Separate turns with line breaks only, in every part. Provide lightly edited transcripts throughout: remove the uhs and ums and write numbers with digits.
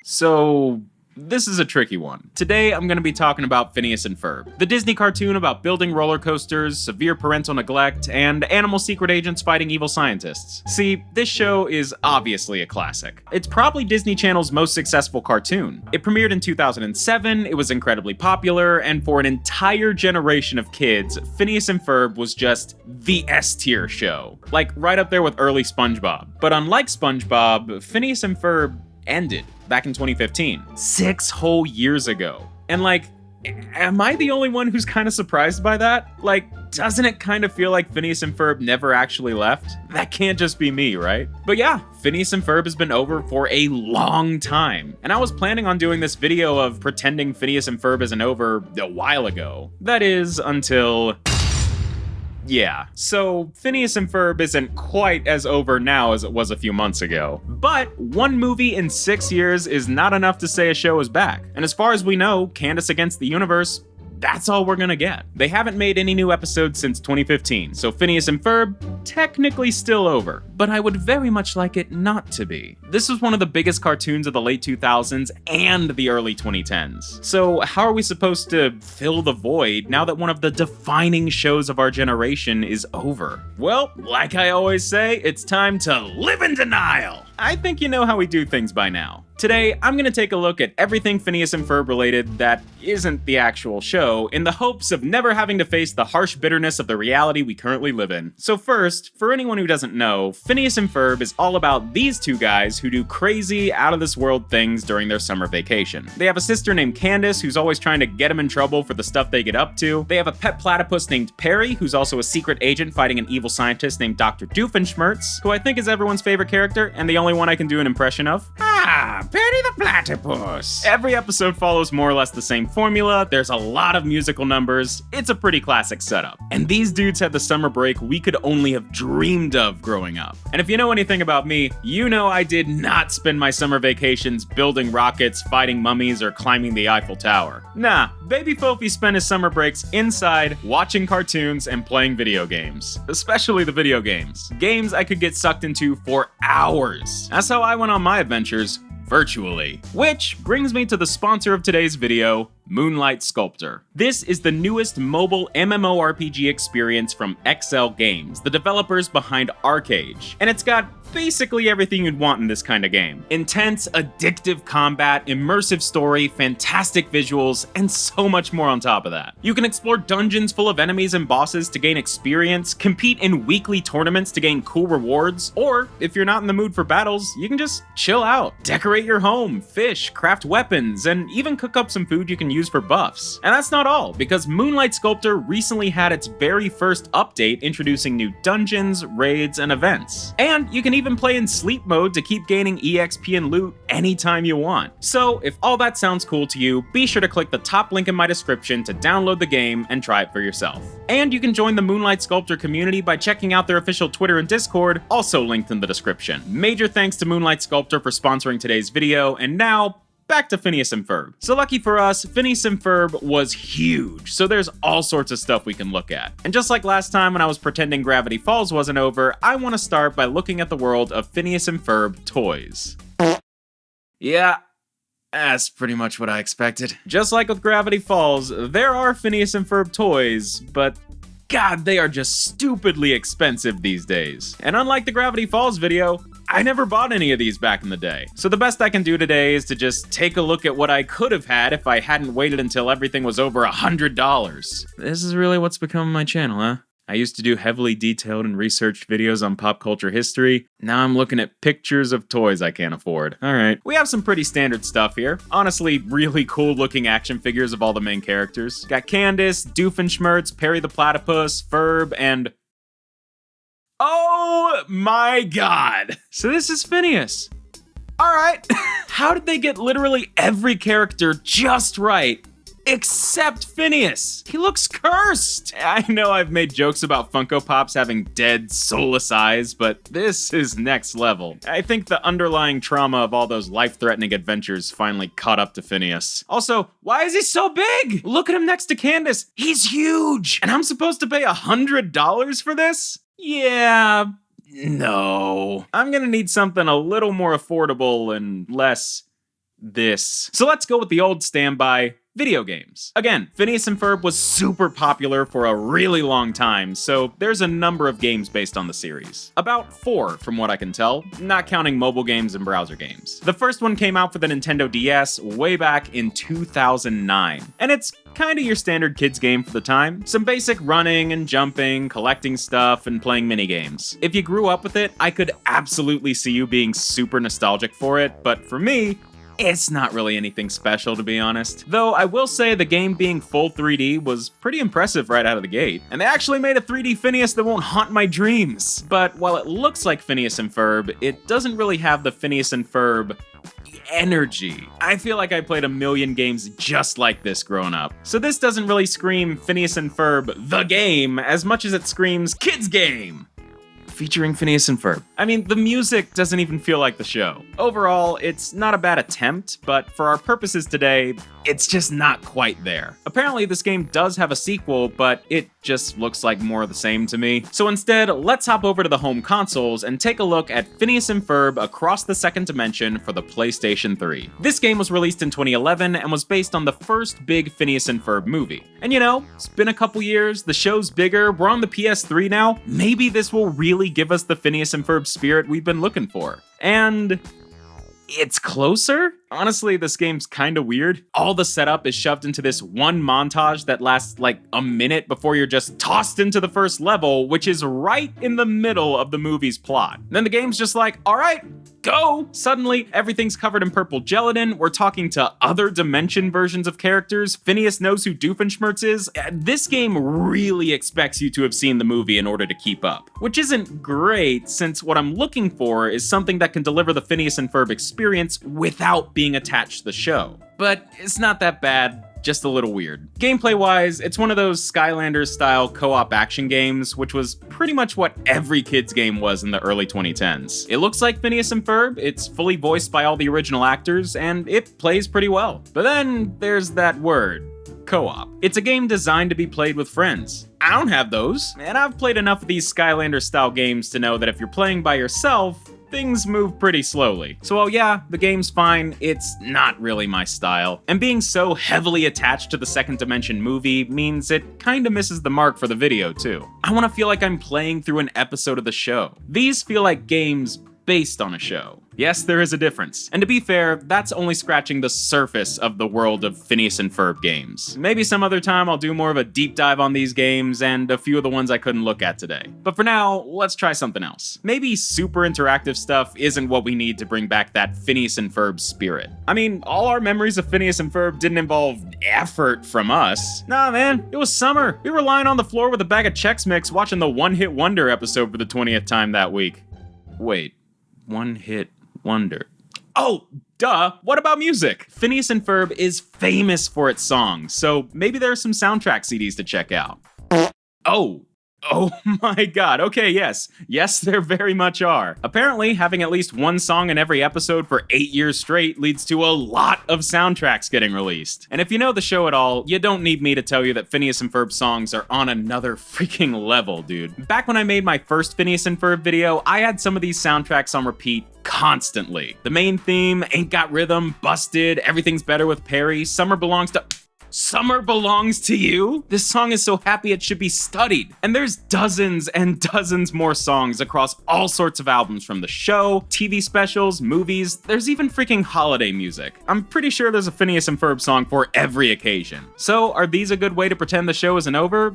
So, this is a tricky one. Today, I'm going to be talking about Phineas and Ferb, the Disney cartoon about building roller coasters, severe parental neglect, and animal secret agents fighting evil scientists. See, this show is obviously a classic. It's probably Disney Channel's most successful cartoon. It premiered in 2007, it was incredibly popular, and for an entire generation of kids, Phineas and Ferb was just the S-tier show. Like, right up there with early SpongeBob. But unlike SpongeBob, Phineas and Ferb ended back in 2015, 6 whole years ago. And like, am I the only one who's kind of surprised by that? Like, doesn't it kind of feel like Phineas and Ferb never actually left? That can't just be me, right? But yeah, Phineas and Ferb has been over for a long time. And I was planning on doing this video of pretending Phineas and Ferb isn't over a while ago. That is, until... yeah, so Phineas and Ferb isn't quite as over now as it was a few months ago. But one movie in 6 years is not enough to say a show is back. And as far as we know, Candace Against the Universe, that's all we're gonna get. They haven't made any new episodes since 2015, so Phineas and Ferb, technically still over. But I would very much like it not to be. This was one of the biggest cartoons of the late 2000s and the early 2010s. So how are we supposed to fill the void now that one of the defining shows of our generation is over? Well, like I always say, it's time to live in denial. I think you know how we do things by now. Today, I'm gonna take a look at everything Phineas and Ferb related that isn't the actual show, in the hopes of never having to face the harsh bitterness of the reality we currently live in. So first, for anyone who doesn't know, Phineas and Ferb is all about these two guys who do crazy, out-of-this-world things during their summer vacation. They have a sister named Candace, who's always trying to get them in trouble for the stuff they get up to. They have a pet platypus named Perry, who's also a secret agent fighting an evil scientist named Dr. Doofenshmirtz, who I think is everyone's favorite character, and the only one I can do an impression of. Perry the Platypus! Every episode follows more or less the same formula, there's a lot of musical numbers, it's a pretty classic setup. And these dudes had the summer break we could only have dreamed of growing up. And if you know anything about me, you know I did not spend my summer vacations building rockets, fighting mummies, or climbing the Eiffel Tower. Nah, Baby Fofi spent his summer breaks inside, watching cartoons, and playing video games. Especially the video games. Games I could get sucked into for hours. That's how I went on my adventures, virtually. Which brings me to the sponsor of today's video, Moonlight Sculptor. This is the newest mobile MMORPG experience from XL Games, the developers behind Arcade, and it's got basically everything you'd want in this kind of game. Intense, addictive combat, immersive story, fantastic visuals, and so much more on top of that. You can explore dungeons full of enemies and bosses to gain experience, compete in weekly tournaments to gain cool rewards, or if you're not in the mood for battles, you can just chill out, decorate your home, fish, craft weapons, and even cook up some food you can use for buffs. And that's not all, because Moonlight Sculptor recently had its very first update introducing new dungeons, raids, and events. And you can even play in sleep mode to keep gaining EXP and loot anytime you want. So if all that sounds cool to you, be sure to click the top link in my description to download the game and try it for yourself. And you can join the Moonlight Sculptor community by checking out their official Twitter and Discord, also linked in the description. Major thanks to Moonlight Sculptor for sponsoring today's video, and now, back to Phineas and Ferb. So lucky for us, Phineas and Ferb was huge, so there's all sorts of stuff we can look at. And just like last time when I was pretending Gravity Falls wasn't over, I want to start by looking at the world of Phineas and Ferb toys. Yeah, that's pretty much what I expected. Just like with Gravity Falls, there are Phineas and Ferb toys, but God, they are just stupidly expensive these days. And unlike the Gravity Falls video, I never bought any of these back in the day. So the best I can do today is to just take a look at what I could have had if I hadn't waited until everything was over $100. This is really what's become my channel, huh? I used to do heavily detailed and researched videos on pop culture history. Now I'm looking at pictures of toys I can't afford. Alright, we have some pretty standard stuff here. Honestly, really cool looking action figures of all the main characters. Got Candace, Doofenshmirtz, Perry the Platypus, Ferb, and... oh my god! So this is Phineas. Alright, how did they get literally every character just right? Except Phineas. He looks cursed. I know I've made jokes about Funko Pops having dead, soulless eyes, but this is next level. I think the underlying trauma of all those life-threatening adventures finally caught up to Phineas. Also, why is he so big? Look at him next to Candace. He's huge. And I'm supposed to pay $100 for this? Yeah, no. I'm gonna need something a little more affordable and less this. So let's go with the old standby, video games. Again, Phineas and Ferb was super popular for a really long time, so there's a number of games based on the series. About 4, from what I can tell, not counting mobile games and browser games. The first one came out for the Nintendo DS way back in 2009, and it's kinda your standard kids game for the time. Some basic running and jumping, collecting stuff, and playing minigames. If you grew up with it, I could absolutely see you being super nostalgic for it, but for me, it's not really anything special, to be honest. Though I will say the game being full 3D was pretty impressive right out of the gate. And they actually made a 3D Phineas that won't haunt my dreams. But while it looks like Phineas and Ferb, it doesn't really have the Phineas and Ferb energy. I feel like I played a million games just like this growing up. So this doesn't really scream Phineas and Ferb, the game, as much as it screams kids game, featuring Phineas and Ferb. I mean, the music doesn't even feel like the show. Overall, it's not a bad attempt, but for our purposes today, it's just not quite there. Apparently, this game does have a sequel, but it just looks like more of the same to me. So instead, let's hop over to the home consoles and take a look at Phineas and Ferb Across the Second Dimension for the PlayStation 3. This game was released in 2011 and was based on the first big Phineas and Ferb movie. And you know, it's been a couple years, the show's bigger, we're on the PS3 now, maybe this will really give us the Phineas and Ferb spirit we've been looking for. And it's closer? Honestly, this game's kinda weird. All the setup is shoved into this one montage that lasts like a minute before you're just tossed into the first level, which is right in the middle of the movie's plot. Then the game's just like, alright, go! Suddenly, everything's covered in purple gelatin, we're talking to other dimension versions of characters, Phineas knows who Doofenshmirtz is. This game really expects you to have seen the movie in order to keep up. Which isn't great, since what I'm looking for is something that can deliver the Phineas and Ferb experience without being attached to the show. But it's not that bad, just a little weird. Gameplay-wise, it's one of those Skylanders-style co-op action games, which was pretty much what every kid's game was in the early 2010s. It looks like Phineas and Ferb, it's fully voiced by all the original actors, and it plays pretty well. But then there's that word, co-op. It's a game designed to be played with friends. I don't have those, and I've played enough of these Skylanders-style games to know that if you're playing by yourself, things move pretty slowly. So while yeah, the game's fine, it's not really my style. And being so heavily attached to the Second Dimension movie means it kinda misses the mark for the video too. I wanna feel like I'm playing through an episode of the show. These feel like games based on a show. Yes, there is a difference. And to be fair, that's only scratching the surface of the world of Phineas and Ferb games. Maybe some other time I'll do more of a deep dive on these games and a few of the ones I couldn't look at today. But for now, let's try something else. Maybe super interactive stuff isn't what we need to bring back that Phineas and Ferb spirit. I mean, all our memories of Phineas and Ferb didn't involve effort from us. Nah, man, it was summer. We were lying on the floor with a bag of Chex Mix watching the One Hit Wonder episode for the 20th time that week. Wait, One Hit Wonder. Oh, duh, what about music? Phineas and Ferb is famous for its songs, so maybe there are some soundtrack CDs to check out. Oh my god, okay, yes. Yes, there very much are. Apparently, having at least one song in every episode for 8 years straight leads to a lot of soundtracks getting released. And if you know the show at all, you don't need me to tell you that Phineas and Ferb songs are on another freaking level, dude. Back when I made my first Phineas and Ferb video, I had some of these soundtracks on repeat constantly. The main theme, Ain't Got Rhythm, Busted, Everything's Better with Perry, Summer Belongs to You? This song is so happy it should be studied. And there's dozens and dozens more songs across all sorts of albums from the show, TV specials, movies, there's even freaking holiday music. I'm pretty sure there's a Phineas and Ferb song for every occasion. So are these a good way to pretend the show isn't over?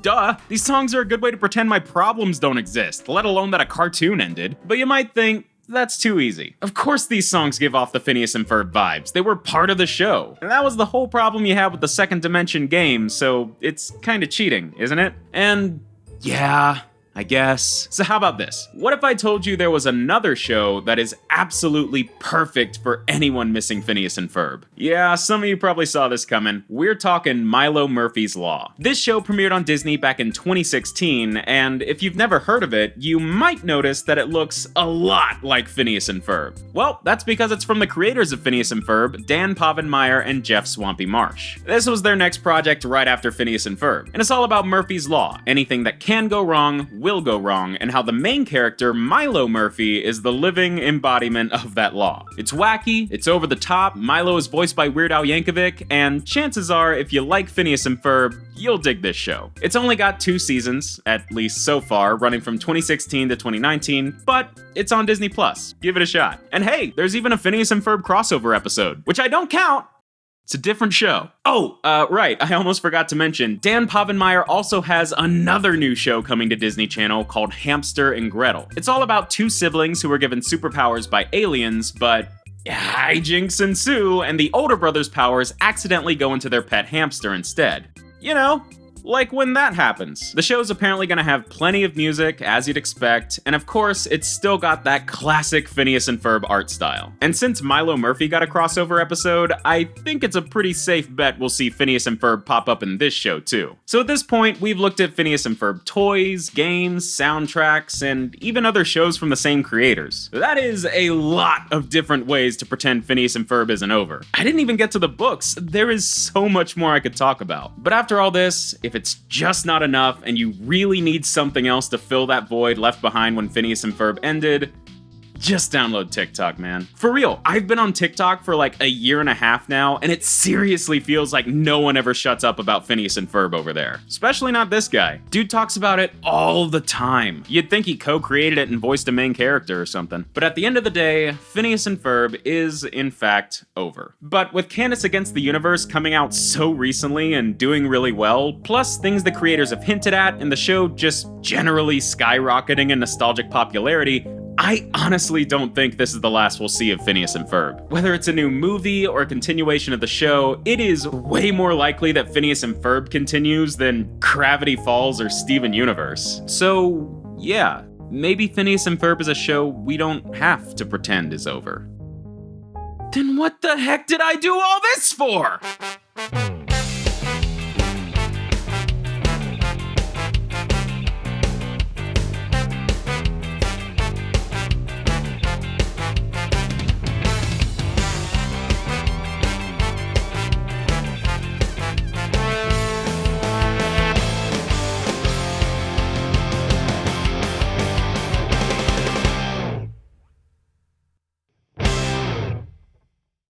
Duh, these songs are a good way to pretend my problems don't exist, let alone that a cartoon ended. But you might think, that's too easy. Of course these songs give off the Phineas and Ferb vibes. They were part of the show. And that was the whole problem you had with the Second Dimension game, so it's kinda cheating, isn't it? And yeah, I guess. So how about this? What if I told you there was another show that is absolutely perfect for anyone missing Phineas and Ferb? Yeah, some of you probably saw this coming. We're talking Milo Murphy's Law. This show premiered on Disney back in 2016, and if you've never heard of it, you might notice that it looks a lot like Phineas and Ferb. Well, that's because it's from the creators of Phineas and Ferb, Dan Povenmire and Jeff Swampy Marsh. This was their next project right after Phineas and Ferb, and it's all about Murphy's Law. Anything that can go wrong will go wrong, and how the main character, Milo Murphy, is the living embodiment of that law. It's wacky, it's over the top, Milo is voiced by Weird Al Yankovic, and chances are, if you like Phineas and Ferb, you'll dig this show. It's only got 2 seasons, at least so far, running from 2016 to 2019, but it's on Disney+. Give it a shot. And hey, there's even a Phineas and Ferb crossover episode, which I don't count. It's a different show. Oh, right, I almost forgot to mention, Dan Povenmire also has another new show coming to Disney Channel called Hamster and Gretel. It's all about 2 siblings who are given superpowers by aliens, but hijinks ensue, and the older brother's powers accidentally go into their pet hamster instead. You know, like when that happens. The show's apparently gonna have plenty of music, as you'd expect, and of course, it's still got that classic Phineas and Ferb art style. And since Milo Murphy got a crossover episode, I think it's a pretty safe bet we'll see Phineas and Ferb pop up in this show too. So at this point, we've looked at Phineas and Ferb toys, games, soundtracks, and even other shows from the same creators. That is a lot of different ways to pretend Phineas and Ferb isn't over. I didn't even get to the books. There is so much more I could talk about. But after all this, if it's just not enough and you really need something else to fill that void left behind when Phineas and Ferb ended, just download TikTok, man. For real, I've been on TikTok for like a year and a half now, and it seriously feels like no one ever shuts up about Phineas and Ferb over there. Especially not this guy. Dude talks about it all the time. You'd think he co-created it and voiced a main character or something. But at the end of the day, Phineas and Ferb is, in fact, over. But with Candace Against the Universe coming out so recently and doing really well, plus things the creators have hinted at, and the show just generally skyrocketing in nostalgic popularity, I honestly don't think this is the last we'll see of Phineas and Ferb. Whether it's a new movie or a continuation of the show, it is way more likely that Phineas and Ferb continues than Gravity Falls or Steven Universe. So, yeah, maybe Phineas and Ferb is a show we don't have to pretend is over. Then what the heck did I do all this for?